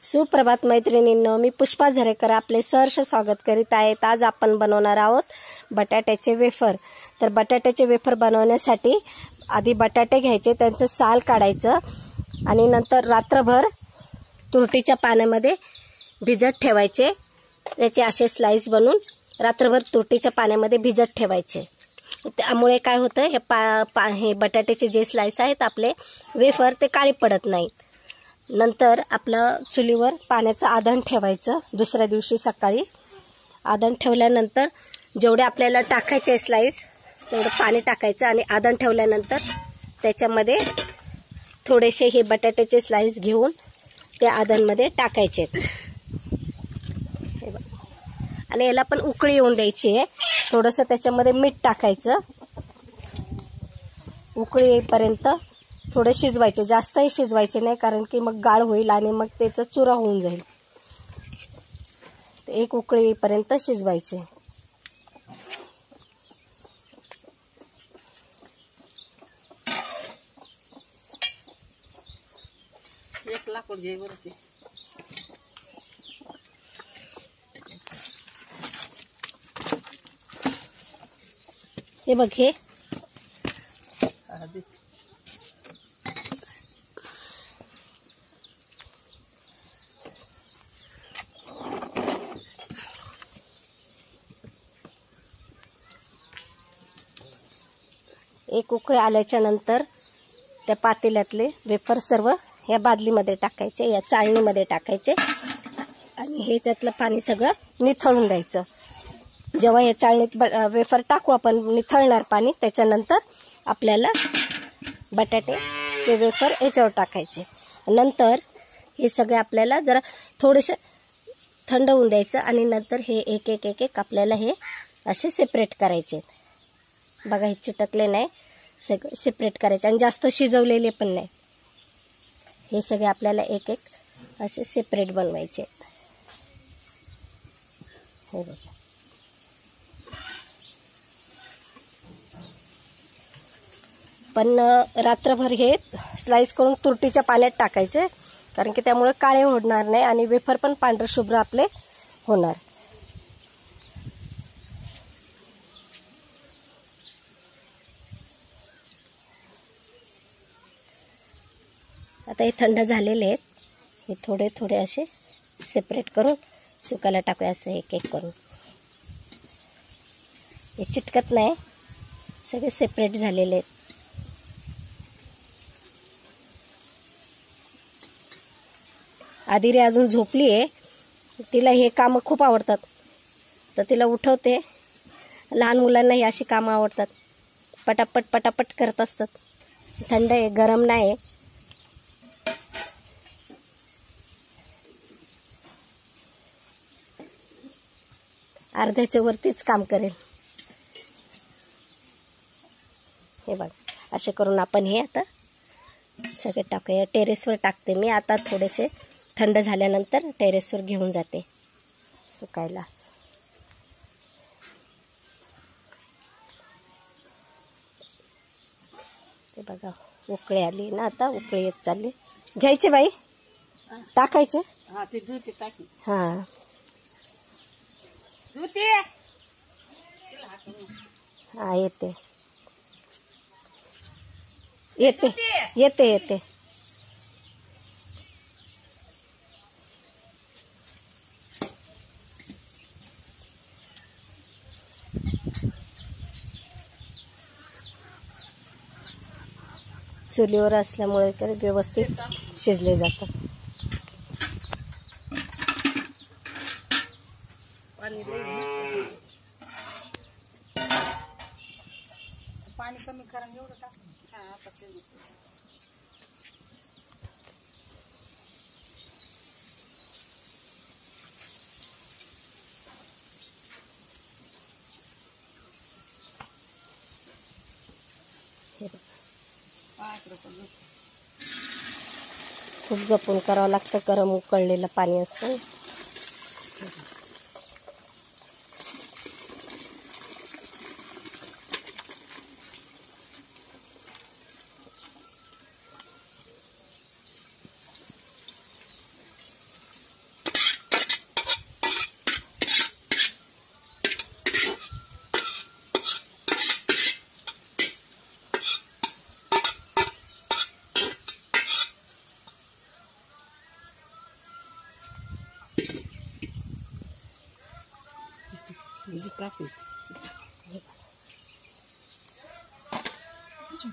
सुप्रभात मैत्रिणींनो, मी पुष्पा झरेकर आपले सहर्ष स्वागत करीत आहे। आज आपण बनवणार आहोत बटाट्याचे वेफर। तर बटाट्याचे वेफर बनवण्यासाठी आधी बटाटे घ्यायचे, त्यांचं साल काढायचं आणि नंतर रात्रभर तुरटीच्या पाण्यामध्ये भिजत ठेवायचे। याचे असे स्लाइस बनवून रात्रभर तुरटीच्या पाण्यामध्ये भिजत ठेवायचे। त्यामुळे काय होतं, हे बटाट्याचे जे स्लाइस आहेत आपले वेफर ते काळे पडत नाहीत। नंतर आपलं चुलीवर पाण्याचं आधण ठेवायचं। दुसऱ्या दिवशी सकाळी आधण ठेवल्यानंतर जेवढे आपल्याला टाकायचे स्लाइस तेवढं पाणी टाकायचं आणि आधण ठेवल्यानंतर त्याच्यामध्ये थोडेसे हे बटाट्याचे स्लाइस घेऊन त्या आधणमध्ये टाकायचे आणि याला पण उकळी येऊन द्यायची आहे। थोडंसं त्याच्यामध्ये मीठ टाकायचं, उकळी येईपर्यंत थोडे शिजवायचे, जास्तही शिजवायचे नाही कारण की मग गाळ होईल आणि मग त्याचा चुरा होऊन जाईल। एक उकळी येईपर्यंत शिजवायचे। एक लाकूड घे वरती। हे बघ, हे एक उकळी आल्याच्या नंतर त्या पातेल्यातले वेफर सर्व या बादलीमध्ये टाकायचे, या चाळणीमध्ये टाकायचे आणि ह्याच्यातलं पाणी सगळं निथळून द्यायचं। जेव्हा या चाळणीत वेफर टाकू आपण, निथळणार पाणी, त्याच्यानंतर आपल्याला बटाट्याचे वेफर याच्यावर टाकायचे। नंतर हे सगळे आपल्याला जरा थोडेसे थंड होऊन द्यायचं आणि नंतर हे एक एक एक एक आपल्याला हे असे सेपरेट करायचे। बघा, हे चिटकले नाही, सगळे सेपरेट करायचे आणि जास्त शिजवलेले पण नाही। हे सगळे आपल्याला एक एक असे सेपरेट बनवायचे। हे बघा, पण रात्रभर हे स्लाइस करून तुरटीच्या पाण्यात टाकायचे कारण की त्यामुळे काळे होणार नाही आणि वेफर पण पांढरे शुभ्र आपले होणार। आता हे थंड झालेले आहेत, हे थोडे थोडे असे सेपरेट करून सुकायला टाकूया, असं एक एक करून। हे चिटकत नाही, सगळे सेपरेट झालेले आहेत। आदिरे अजून झोपली आहे, तिला हे कामं खूप आवडतात तर तिला उठवते। लहान मुलांना ही अशी कामं आवडतात, पटापट पटापट करत असतात। थंड आहे, गरम नाही। अर्ध्याच्या वरतीच काम करेल। हे बघ, असे करून आपण हे आता सगळे टाकूया। टेरेसवर टाकते मी आता, थोडेसे थंड झाल्यानंतर टेरेसवर घेऊन जाते सुकायला। ते बघा, उकळी आली ना, आता उकळी येत चालली। घ्यायचे बाई, टाकायचे। हा, ते धुते टाकी। हा, धुते। हा, येते येते येते येते। चुलीवर असल्यामुळे तर व्यवस्थित शिजले जातात। पाणी कमी करा, एवढं टाक। हा, आता ते खूप जपून करावं लागतं, गरम उकळलेलं पाणी असतं।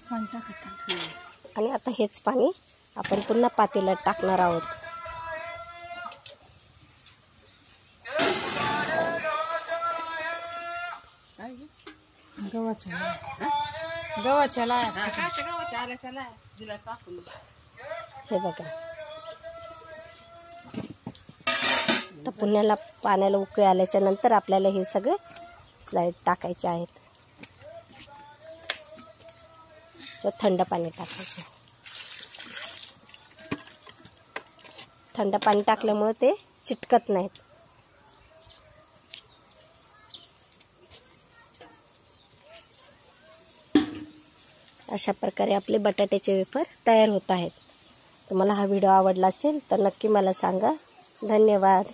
पाणी टाकत. आणि आता हेच पाणी आपण पुन्हा पातेल्यात टाकणार आहोत. गव्हाच्या लाया हे बघा, तर पुण्याला पाण्याला उकळी आल्याच्या नंतर आपल्याला हे सगळे स्लाईड टाकायचे आहेत. थंड पाणी टाकायचं. थंड पाणी टाकल्यामुळे ते चिटकत नाहीत. अशा प्रकारे आपले बटाट्याचे वेफर तयार होत आहेत. तुम्हाला हा व्हिडिओ आवडला असेल तर नक्की मला सांगा. धन्यवाद.